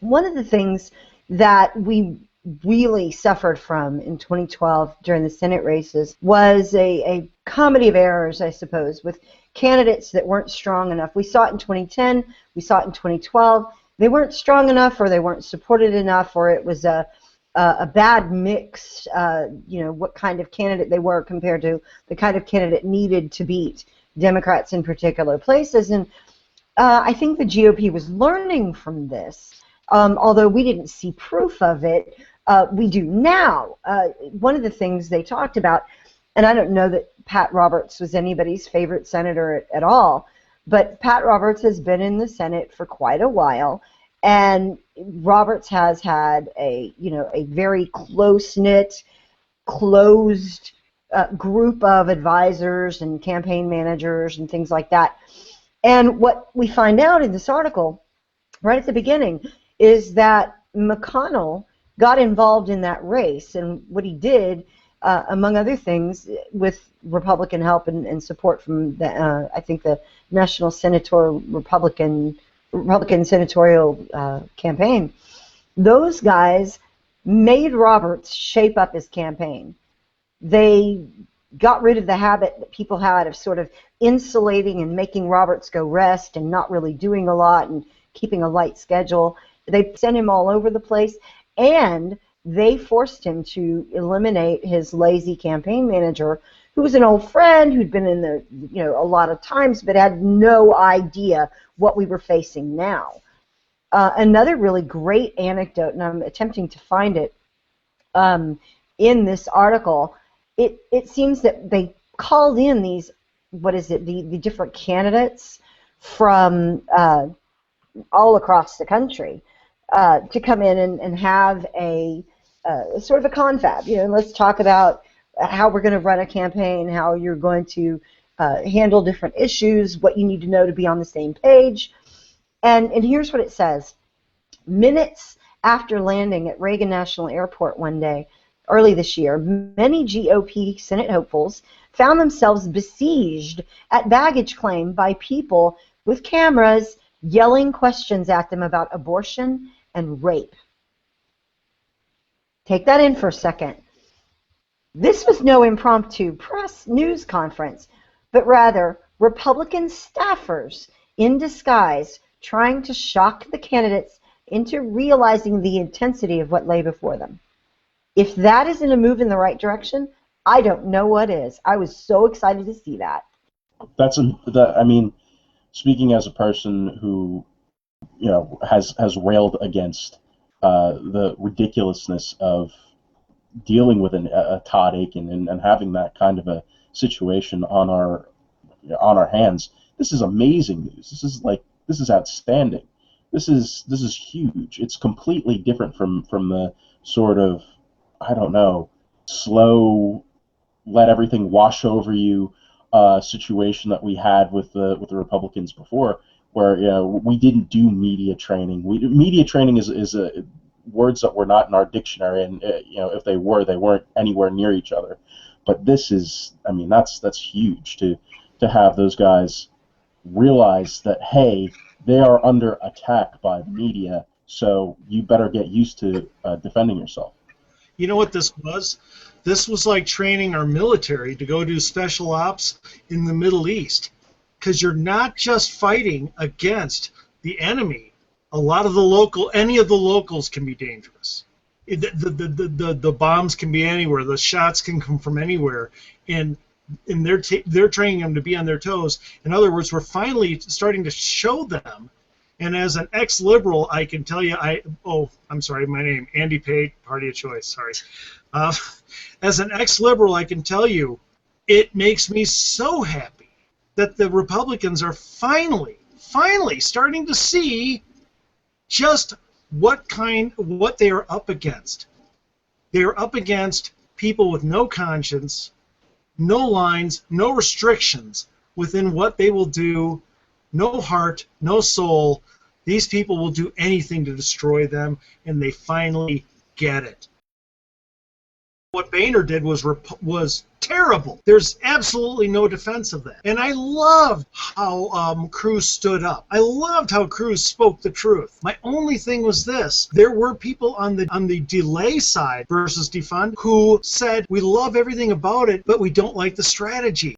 One of the things that we really suffered from in 2012 during the Senate races was a comedy of errors, I suppose, with candidates that weren't strong enough. We saw it in 2010, we saw it in 2012. They weren't strong enough, or they weren't supported enough, or it was a bad mix, what kind of candidate they were compared to the kind of candidate needed to beat Democrats in particular places. And I think the GOP was learning from this. Although we didn't see proof of it, we do now. One of the things they talked about, and I don't know that Pat Roberts was anybody's favorite senator at all, but Pat Roberts has been in the Senate for quite a while, and Roberts has had a very close-knit, closed group of advisors and campaign managers and things like that. And what we find out in this article, right at the beginning, is that McConnell got involved in that race, and what he did, among other things, with Republican help and support from the, I think the National Republican Senatorial Campaign, those guys made Roberts shape up his campaign. They got rid of the habit that people had of sort of insulating and making Roberts go rest and not really doing a lot and keeping a light schedule. They sent him all over the place, and they forced him to eliminate his lazy campaign manager, who was an old friend who'd been in the, a lot of times, but had no idea what we were facing now. Another really great anecdote, and I'm attempting to find it in this article, it seems that they called in these, the different candidates from all across the country to come in and have a sort of a confab. Let's talk about how we're going to run a campaign, how you're going to handle different issues, what you need to know to be on the same page. And here's what it says. Minutes after landing at Reagan National Airport one day, early this year, many GOP Senate hopefuls found themselves besieged at baggage claim by people with cameras yelling questions at them about abortion and rape. Take that in for a second. This was no impromptu press news conference, but rather Republican staffers in disguise trying to shock the candidates into realizing the intensity of what lay before them. If that isn't a move in the right direction, I don't know what is. I was so excited to see that. Speaking as a person who, has railed against the ridiculousness of dealing with a Todd Akin and having that kind of a situation on our hands, this is amazing news. This is outstanding. This is huge. It's completely different from the sort of, slow, let everything wash over you situation that we had with the Republicans before, where we didn't do media training. Media training is words that were not in our dictionary, and if they were, they weren't anywhere near each other. But this is, that's huge to have those guys realize that, hey, they are under attack by the media, so you better get used to defending yourself. You know what this was? This was like training our military to go do special ops in the Middle East, because you're not just fighting against the enemy. Any of the locals can be dangerous. The bombs can be anywhere. The shots can come from anywhere, and they're training them to be on their toes. In other words, we're finally starting to show them. And as an ex-liberal, I can tell you, I'm sorry, my name, Andy Pate, party of choice, sorry. As an ex-liberal, I can tell you, it makes me so happy that the Republicans are finally starting to see just what they are up against. They are up against people with no conscience, no lines, no restrictions within what they will do, no heart, no soul. These people will do anything to destroy them, and they finally get it. What Boehner did was terrible. There's absolutely no defense of that. And I loved how Cruz stood up. I loved how Cruz spoke the truth. My only thing was this: there were people on the delay side versus defund who said, we love everything about it, but we don't like the strategy.